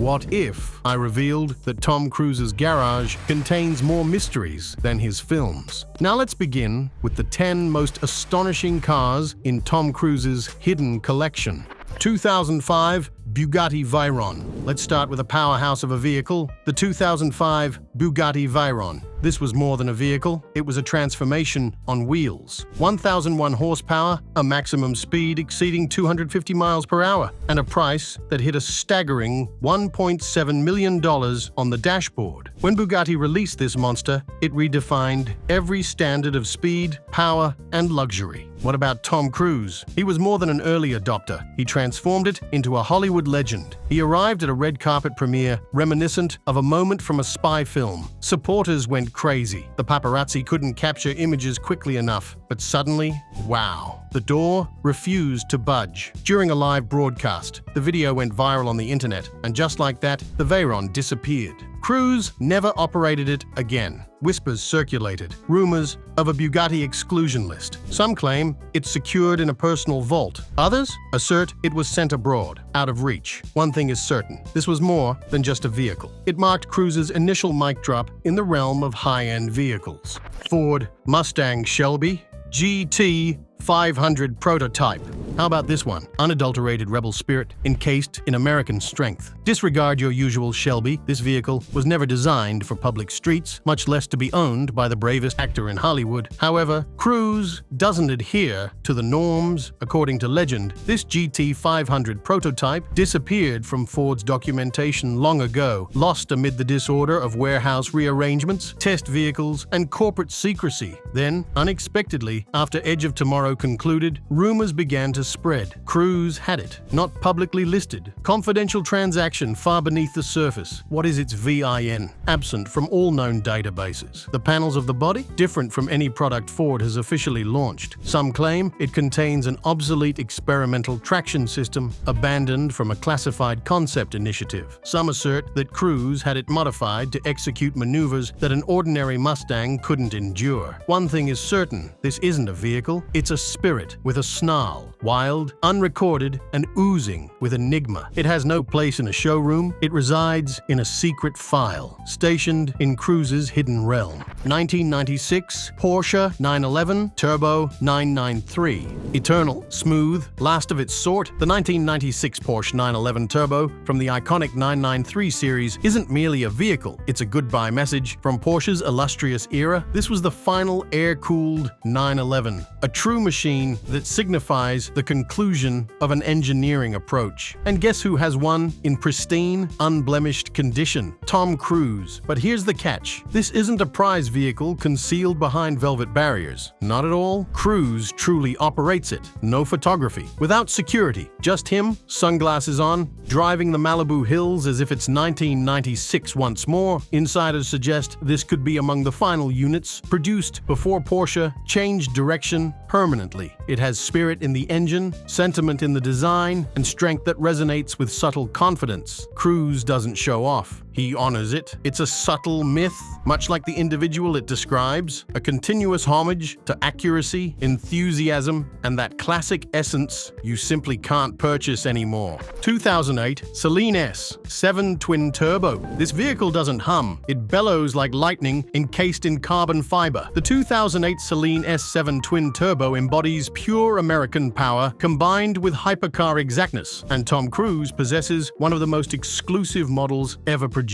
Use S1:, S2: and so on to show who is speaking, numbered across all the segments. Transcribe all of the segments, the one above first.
S1: What if I revealed that Tom Cruise's garage contains more mysteries than his films? Now let's begin with the 10 most astonishing cars in Tom Cruise's hidden collection. 2005 Bugatti Veyron. Let's start with a powerhouse of a vehicle, the 2005 Bugatti Veyron. This was more than a vehicle, it was a transformation on wheels. 1,001 horsepower, a maximum speed exceeding 250 miles per hour, and a price that hit a staggering $1.7 million on the dashboard. When Bugatti released this monster, it redefined every standard of speed, power, and luxury. What about Tom Cruise? He was more than an early adopter. He transformed it into a Hollywood legend. He arrived at a red carpet premiere reminiscent of a moment from a spy film. Supporters went crazy. The paparazzi couldn't capture images quickly enough. But suddenly, wow, the door refused to budge. During a live broadcast, the video went viral on the internet, and just like that, the Veyron disappeared. Cruise never operated it again. Whispers circulated, rumors of a Bugatti exclusion list. Some claim it's secured in a personal vault. Others assert it was sent abroad, out of reach. One thing is certain, this was more than just a vehicle. It marked Cruise's initial mic drop in the realm of high-end vehicles. Ford Mustang Shelby GT 500 prototype. How about this one? Unadulterated rebel spirit encased in American strength. Disregard your usual Shelby. This vehicle was never designed for public streets, much less to be owned by the bravest actor in Hollywood. However, Cruise doesn't adhere to the norms. According to legend, this GT 500 prototype disappeared from Ford's documentation long ago, lost amid the disorder of warehouse rearrangements, test vehicles, and corporate secrecy. Then, unexpectedly, after Edge of Tomorrow concluded, rumors began to spread. Cruise had it, not publicly listed. Confidential transaction far beneath the surface. What is its VIN? Absent from all known databases. The panels of the body? Different from any product Ford has officially launched. Some claim it contains an obsolete experimental traction system abandoned from a classified concept initiative. Some assert that Cruise had it modified to execute maneuvers that an ordinary Mustang couldn't endure. One thing is certain, this isn't a vehicle, it's a spirit with a snarl, wild, unrecorded, and oozing with enigma. It has no place in a showroom, it resides in a secret file, stationed in Cruise's hidden realm. 1996 Porsche 911 Turbo 993. Eternal, smooth, last of its sort, the 1996 Porsche 911 Turbo from the iconic 993 series isn't merely a vehicle, it's a goodbye message from Porsche's illustrious era. This was the final air-cooled 911, a true machine that signifies the conclusion of an engineering approach. And guess who has one in pristine, unblemished condition? Tom Cruise. But here's the catch. This isn't a prize vehicle concealed behind velvet barriers. Not at all. Cruise truly operates it. No photography. Without security. Just him, sunglasses on, driving the Malibu hills as if it's 1996 once more. Insiders suggest this could be among the final units produced before Porsche changed direction permanently. It has spirit in the engine, sentiment in the design, and strength that resonates with subtle confidence. Cruise doesn't show off. He honors it. It's a subtle myth, much like the individual it describes, a continuous homage to accuracy, enthusiasm, and that classic essence you simply can't purchase anymore. 2008 Celine S 7 Twin Turbo. This vehicle doesn't hum. It bellows like lightning encased in carbon fiber. The 2008 Celine S7 Twin Turbo embodies pure American power combined with hypercar exactness, and Tom Cruise possesses one of the most exclusive models ever produced.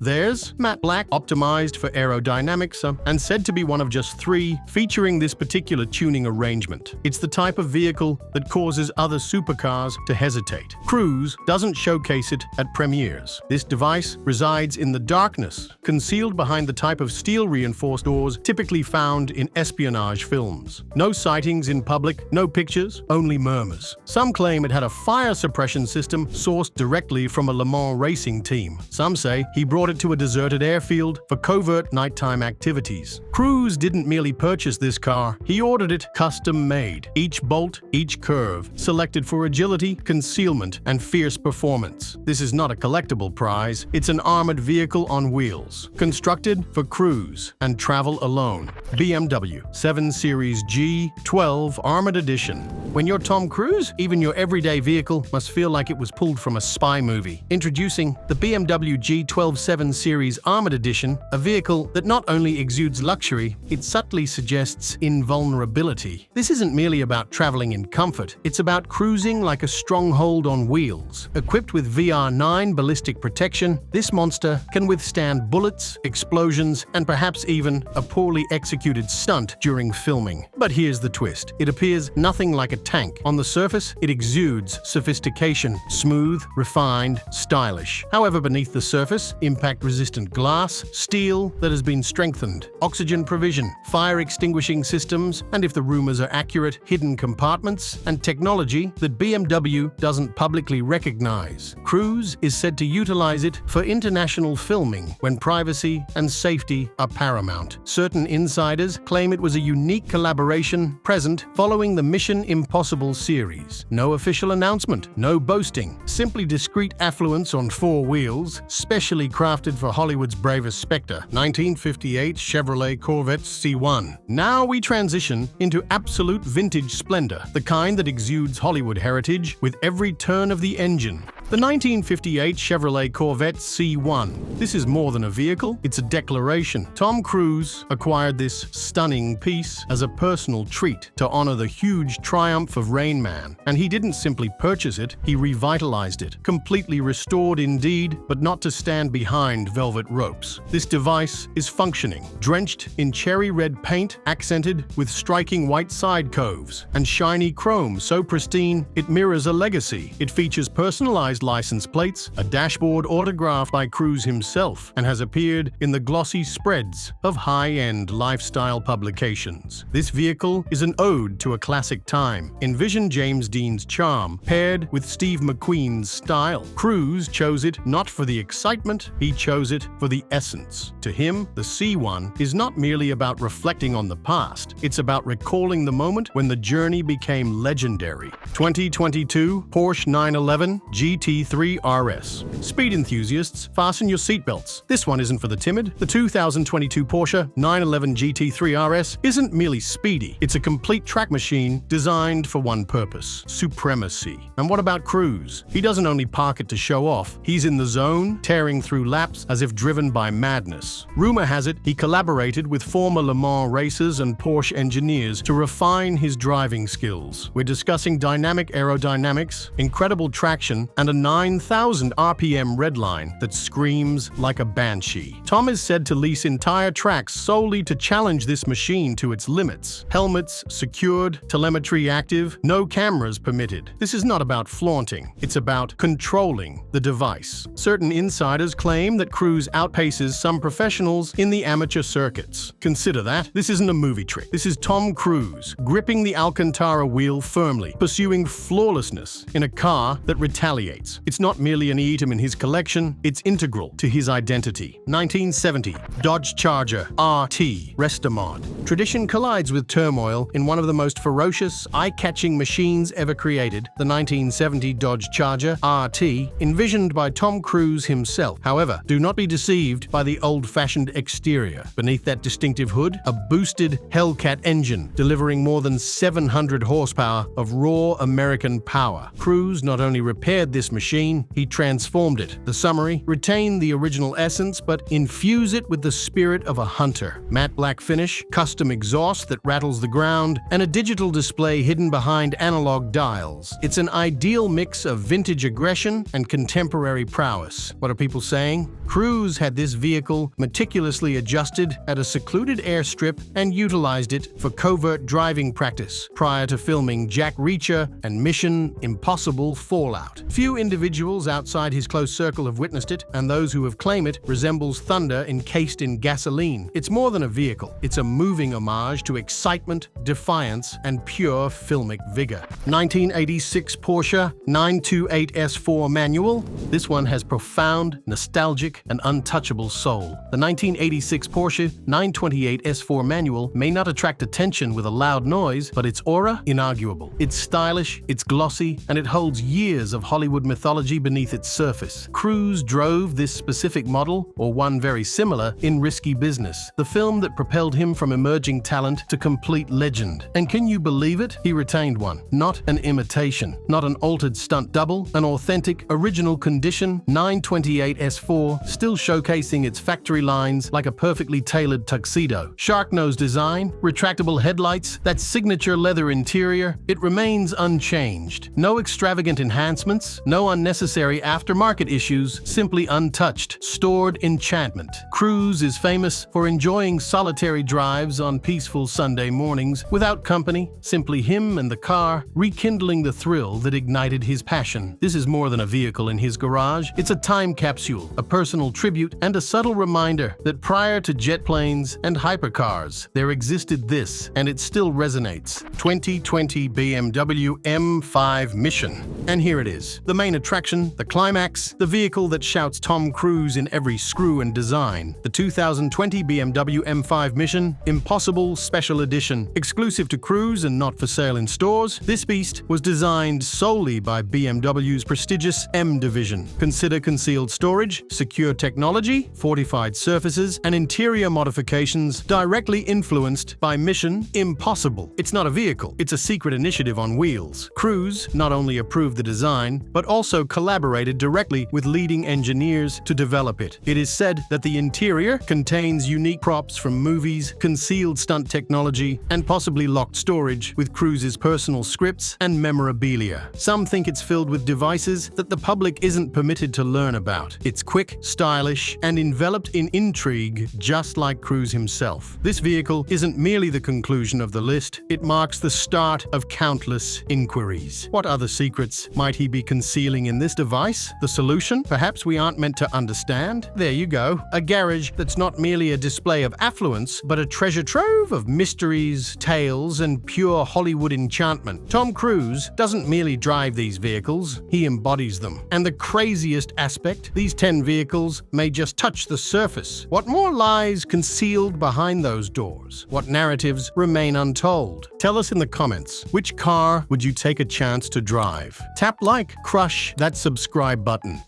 S1: There's matte black, optimized for aerodynamics, and said to be one of just 3 featuring this particular tuning arrangement. It's the type of vehicle that causes other supercars to hesitate. Cruise doesn't showcase it at premieres. This device resides in the darkness, concealed behind the type of steel-reinforced doors typically found in espionage films. No sightings in public, no pictures, only murmurs. Some claim it had a fire suppression system sourced directly from a Le Mans racing team. Some say Chevrolet, he brought it to a deserted airfield for covert nighttime activities. Cruise didn't merely purchase this car, he ordered it custom-made. Each bolt, each curve, selected for agility, concealment, and fierce performance. This is not a collectible prize, it's an armored vehicle on wheels, constructed for cruise and travel alone. BMW 7 Series G12 Armored Edition. When you're Tom Cruise, even your everyday vehicle must feel like it was pulled from a spy movie. Introducing the BMW G12 7 Series Armored Edition, a vehicle that not only exudes luxury, it subtly suggests invulnerability. This isn't merely about traveling in comfort, it's about cruising like a stronghold on wheels. Equipped with VR9 ballistic protection, this monster can withstand bullets, explosions, and perhaps even a poorly executed stunt during filming. But here's the twist. It appears nothing like a tank. On the surface, it exudes sophistication, smooth, refined, stylish. However, beneath the surface, impact-resistant glass, steel that has been strengthened, oxygen provision, fire extinguishing systems, and if the rumors are accurate, hidden compartments and technology that BMW doesn't publicly recognize. Cruise is said to utilize it for international filming when privacy and safety are paramount. Certain insiders claim it was a unique collaboration present following the Mission Impossible series. No official announcement, no boasting, simply discreet affluence on four wheels, specially crafted for Hollywood's bravest specter, 1958 Chevrolet Corvette C1. Now we transition into absolute vintage splendor, the kind that exudes Hollywood heritage with every turn of the engine. The 1958 Chevrolet Corvette C1. This is more than a vehicle, it's a declaration. Tom Cruise acquired this stunning piece as a personal treat to honor the huge triumph of Rain Man. And he didn't simply purchase it, he revitalized it. Completely restored indeed, but not to stand behind velvet ropes. This device is functioning, drenched in cherry red paint, accented with striking white side coves, and shiny chrome so pristine it mirrors a legacy. It features personalized license plates, a dashboard autographed by Cruise himself, and has appeared in the glossy spreads of high-end lifestyle publications. This vehicle is an ode to a classic time. Envision James Dean's charm paired with Steve McQueen's style. Cruise chose it not for the excitement, he chose it for the essence. To him, the C1 is not merely about reflecting on the past, it's about recalling the moment when the journey became legendary. 2022 Porsche 911 GT3 RS. Speed enthusiasts, fasten your seatbelts. This one isn't for the timid. The 2022 Porsche 911 GT3 RS isn't merely speedy, it's a complete track machine designed for one purpose: supremacy. And what about Cruise? He doesn't only park it to show off, he's in the zone, tearing through laps as if driven by madness. Rumor has it he collaborated with former Le Mans racers and Porsche engineers to refine his driving skills. We're discussing dynamic aerodynamics, incredible traction, and a 9,000 RPM redline that screams like a banshee. Tom is said to lease entire tracks solely to challenge this machine to its limits. Helmets secured, telemetry active, no cameras permitted. This is not about flaunting, it's about controlling the device. Certain insiders claim that Cruise outpaces some professionals in the amateur circuits. Consider that. This isn't a movie trick. This is Tom Cruise gripping the Alcantara wheel firmly, pursuing flawlessness in a car that retaliates. It's not merely an item in his collection, it's integral to his identity. 1970 Dodge Charger RT Restomod. Tradition collides with turmoil in one of the most ferocious, eye-catching machines ever created, the 1970 Dodge Charger RT, envisioned by Tom Cruise himself. However, do not be deceived by the old-fashioned exterior. Beneath that distinctive hood, a boosted Hellcat engine delivering more than 700 horsepower of raw American power. Cruise not only repaired this machine, he transformed it. The summary: retain the original essence but infuse it with the spirit of a hunter. Matte black finish, custom exhaust that rattles the ground, and a digital display hidden behind analog dials. It's an ideal mix of vintage aggression and contemporary prowess. What are people saying? Cruise had this vehicle meticulously adjusted at a secluded airstrip and utilized it for covert driving practice prior to filming Jack Reacher and Mission Impossible Fallout. Few individuals outside his close circle have witnessed it, and those who have claimed it resembles thunder encased in gasoline. It's more than a vehicle. It's a moving homage to excitement, defiance, and pure filmic vigor. 1986 Porsche 928 S4 manual. This one has profound, nostalgic, and untouchable soul. The 1986 Porsche 928 S4 manual may not attract attention with a loud noise, but its aura, inarguable. It's stylish, it's glossy, and it holds years of Hollywood mythology beneath its surface. Cruise drove this specific model, or one very similar, in Risky Business, the film that propelled him from emerging talent to complete legend. And can you believe it? He retained one. Not an imitation, not an altered stunt double, an authentic, original condition 928 S4, still showcasing its factory lines like a perfectly tailored tuxedo. Shark nose design, retractable headlights, that signature leather interior, it remains unchanged. No extravagant enhancements, no unnecessary aftermarket issues, simply untouched, stored enchantment. Cruise is famous for enjoying solitary drives on peaceful Sunday mornings without company, simply him and the car, rekindling the thrill that ignited his passion. This is more than a vehicle in his garage. It's a time capsule, a personal tribute, and a subtle reminder that prior to jet planes and hypercars, there existed this, and it still resonates. 2020 BMW M5 Mission. And here it is. The main attraction, the climax, the vehicle that shouts Tom Cruise in every screw and design. The 2020 BMW M5 Mission, Impossible Special Edition. Exclusive to Cruise and not for sale in stores, this beast was designed solely by BMW's prestigious M division. Consider concealed storage, secure technology, fortified surfaces, and interior modifications directly influenced by Mission Impossible. It's not a vehicle, it's a secret initiative on wheels. Cruise not only approved the design, but also collaborated directly with leading engineers to develop it. It is said that the interior contains unique props from movies, concealed stunt technology, and possibly locked storage with Cruise's personal scripts and memorabilia. Some think it's filled with devices that the public isn't permitted to learn about. It's quick, stylish, and enveloped in intrigue, just like Cruise himself. This vehicle isn't merely the conclusion of the list, it marks the start of countless inquiries. What other secrets might he be concealing in this device? The solution? Perhaps we aren't meant to understand? There you go. A garage that's not merely a display of affluence, but a treasure trove of mysteries, tales, and pure Hollywood enchantment. Tom Cruise doesn't merely drive these vehicles, he embodies them. And the craziest aspect, these 10 vehicles may just touch the surface. What more lies concealed behind those doors? What narratives remain untold? Tell us in the comments, which car would you take a chance to drive? Tap like, crush that subscribe button.